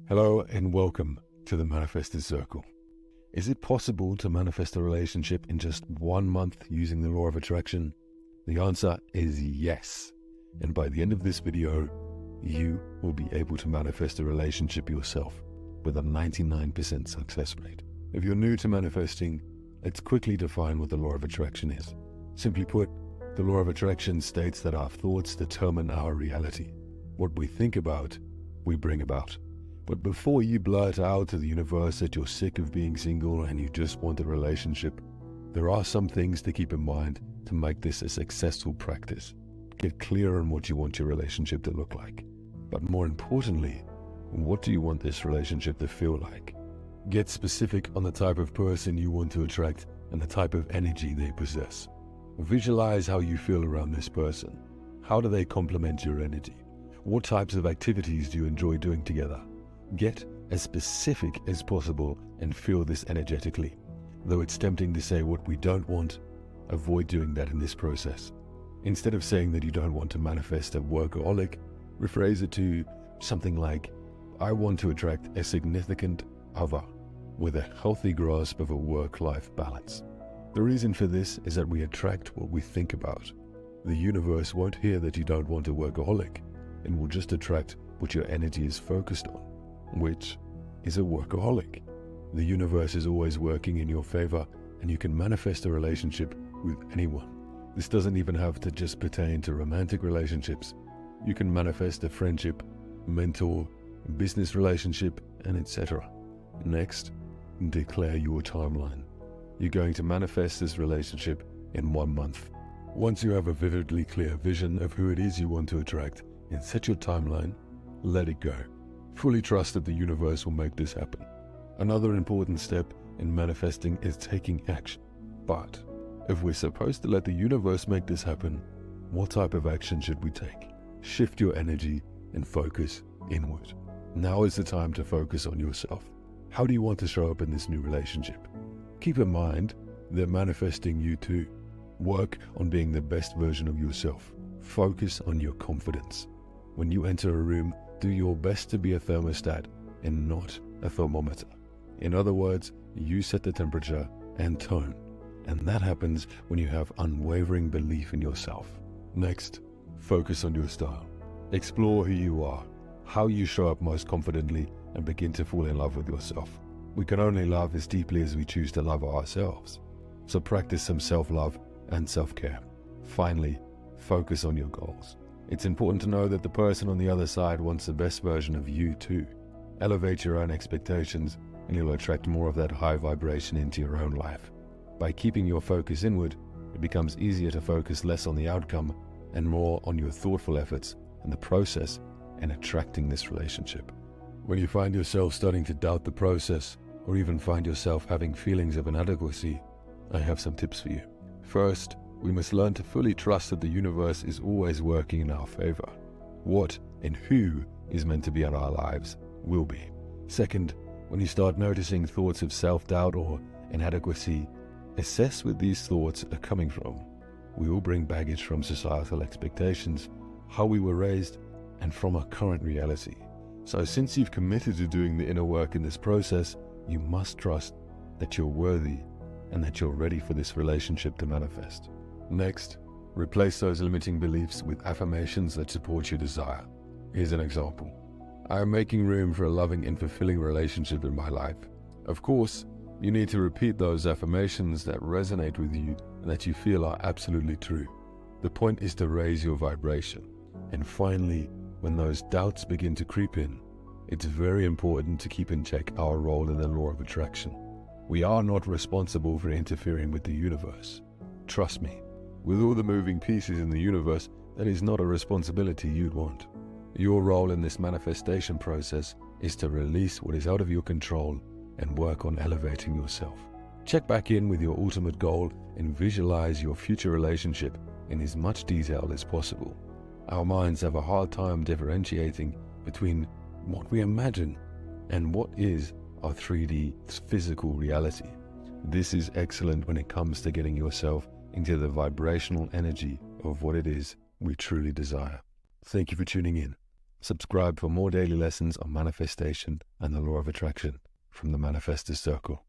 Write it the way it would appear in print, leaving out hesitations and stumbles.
Hello and welcome to the Manifestors Circle. Is it possible to manifest a relationship in just 1 month using the law of attraction? The answer is yes. And by the end of this video, you will be able to manifest a relationship yourself with a 99% success rate. If you're new to manifesting, let's quickly define what the law of attraction is. Simply put, the law of attraction states that our thoughts determine our reality. What we think about, we bring about. But before you blurt out to the universe that you're sick of being single and you just want a relationship, there are some things to keep in mind to make this a successful practice. Get clear on what you want your relationship to look like. But more importantly, what do you want this relationship to feel like? Get specific on the type of person you want to attract and the type of energy they possess. Visualize how you feel around this person. How do they complement your energy? What types of activities do you enjoy doing together? Get as specific as possible and feel this energetically. Though it's tempting to say what we don't want, avoid doing that in this process. Instead of saying that you don't want to manifest a workaholic, rephrase it to something like, I want to attract a significant other with a healthy grasp of a work-life balance. The reason for this is that we attract what we think about. The universe won't hear that you don't want a workaholic and will just attract what your energy is focused on, which is a workaholic. The universe is always working in your favor, and you can manifest a relationship with anyone. This doesn't even have to just pertain to romantic relationships. You can manifest a friendship, mentor, business relationship, and etc. Next, declare your timeline. You're going to manifest this relationship in 1 month. Once you have a vividly clear vision of who it is you want to attract and set your timeline, let it go. Fully trust that the universe will make this happen. Another important step in manifesting is taking action. But if we're supposed to let the universe make this happen, what type of action should we take? Shift your energy and focus inward. Now is the time to focus on yourself. How do you want to show up in this new relationship? Keep in mind, they're manifesting you too. Work on being the best version of yourself. Focus on your confidence. When you enter a room, do your best to be a thermostat and not a thermometer. In other words, you set the temperature and tone, and that happens when you have unwavering belief in yourself. Next, focus on your style. Explore who you are, how you show up most confidently, and begin to fall in love with yourself. We can only love as deeply as we choose to love ourselves. So practice some self-love and self-care. Finally, focus on your goals. It's important to know that the person on the other side wants the best version of you too. Elevate your own expectations and you'll attract more of that high vibration into your own life. By keeping your focus inward, it becomes easier to focus less on the outcome and more on your thoughtful efforts and the process in attracting this relationship. When you find yourself starting to doubt the process or even find yourself having feelings of inadequacy, I have some tips for you. First, we must learn to fully trust that the universe is always working in our favor. What and who is meant to be in our lives will be. Second, when you start noticing thoughts of self-doubt or inadequacy, assess where these thoughts are coming from. We all bring baggage from societal expectations, how we were raised, and from our current reality. So since you've committed to doing the inner work in this process, you must trust that you're worthy and that you're ready for this relationship to manifest. Next, replace those limiting beliefs with affirmations that support your desire. Here's an example. I am making room for a loving and fulfilling relationship in my life. Of course, you need to repeat those affirmations that resonate with you and that you feel are absolutely true. The point is to raise your vibration. And finally, when those doubts begin to creep in, it's very important to keep in check our role in the law of attraction. We are not responsible for interfering with the universe. Trust me. With all the moving pieces in the universe, that is not a responsibility you'd want. Your role in this manifestation process is to release what is out of your control and work on elevating yourself. Check back in with your ultimate goal and visualize your future relationship in as much detail as possible. Our minds have a hard time differentiating between what we imagine and what is our 3D physical reality. This is excellent when it comes to getting yourself into the vibrational energy of what it is we truly desire. Thank you for tuning in. Subscribe for more daily lessons on manifestation and the law of attraction from the Manifestors Circle.